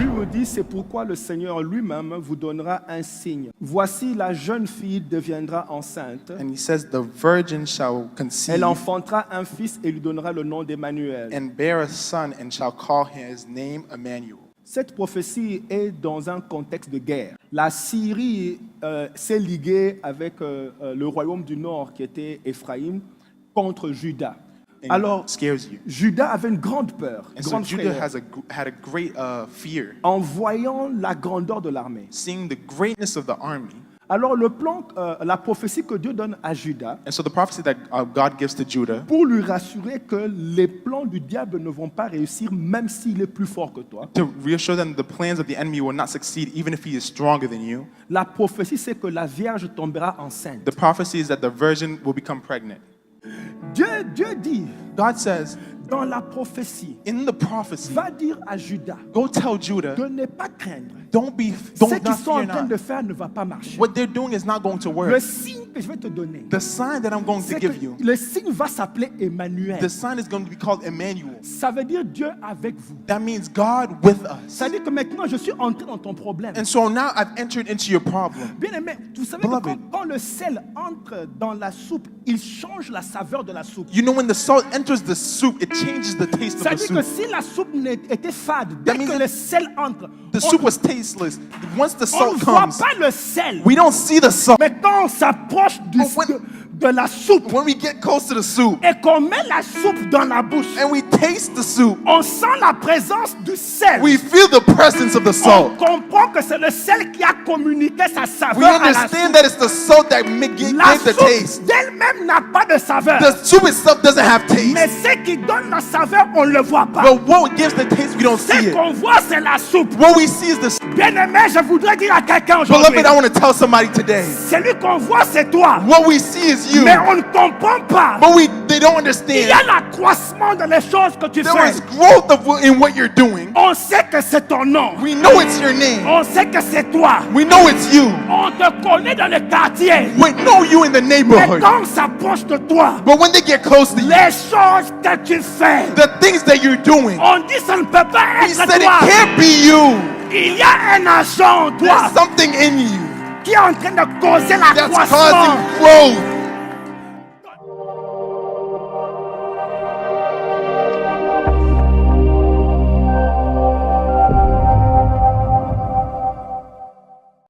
Lui me dit, c'est pourquoi le Seigneur lui-même vous donnera un signe. Voici, la jeune fille deviendra enceinte. And he says, the virgin shall conceive Elle enfantera un fils et lui donnera le nom d'Emmanuel. and bear a son and shall call his name Emmanuel. Cette prophétie est dans un contexte de guerre. La Syrie s'est liguée avec le royaume du Nord qui était Éphraïm contre Juda. And Alors, it scares you. Juda avait une grande peur, And so grande Judah frayeur, had a great fear, en voyant la grandeur de l'armée. seeing the greatness of the army. Alors le plan, la prophétie que Dieu donne à Juda, And so the prophecy that God gives to Judah, pour lui rassurer que les plans du diable ne vont pas réussir même s'il est plus fort que toi. to reassure them the plans of the enemy will not succeed even if he is stronger than you. La prophétie, c'est que la Vierge tombera enceinte. The prophecy is that the virgin will become pregnant. Dieu dit God says dans la prophétie, in the prophecy, va dire à Judas go tell Judah, de ne pas craindre. don't Ce qu'ils not sont en fear train not. de faire ne va pas marcher. What they're doing is not going to Le work. signe que je vais te donner, The sign that I'm going to c'est que give you, le signe va s'appeler Emmanuel. the sign is going to be called Emmanuel. Ça veut dire Dieu avec vous. That means God with us. Ça veut dire que maintenant je suis entré dans ton problème. And so now I've entered into your problem. Bien aimé, vous savez que Beloved. quand le sel entre dans la soupe, il change la saveur de la soupe. You know, when the salt enters the soup, it changes the taste Ça of veut the dire que soup. si la soupe était fade, dès That means que that le sel entre, The soup was tasteless. Once the on ne salt voit comes, pas le sel. we don't see the salt. Mais quand on s'approche But when- de la soupe When we get close to the soup et qu'on met la soupe dans la bouche, and we taste the soup, on sent la présence du sel. we feel the presence of the On salt. comprend que c'est le sel qui a communiqué sa We saveur à la soupe. understand that it's the salt that gave La the soupe taste. d'elle-même n'a pas de saveur. The soup itself doesn't have Mais taste. ce qui donne la saveur, on ne le voit pas. But what gives the taste, we don't see Ce it. qu'on voit, c'est la soupe. What we see is the soup. Bien-aimé, je voudrais dire à quelqu'un aujourd'hui, Beloved, I want to tell somebody today. celui qu'on voit, c'est toi. What we see is you. Mais on ne comprend pas. But they don't Il y understand. a l'accroissement dans les choses que tu There fais. is growth in what you're doing. On sait que c'est ton nom. We know it's your name. On sait que c'est toi. We know it's you. On te connaît dans le quartier. We know you in the Mais neighborhood. quand on s'approche de toi, But when they get close to you, les choses que tu fais, the things that you're doing, on dit ça ne peut pas he être said it toi. can't be you. Il y a un agent en toi There's something in you qui est en train de causer that's l'accroissement. causing growth.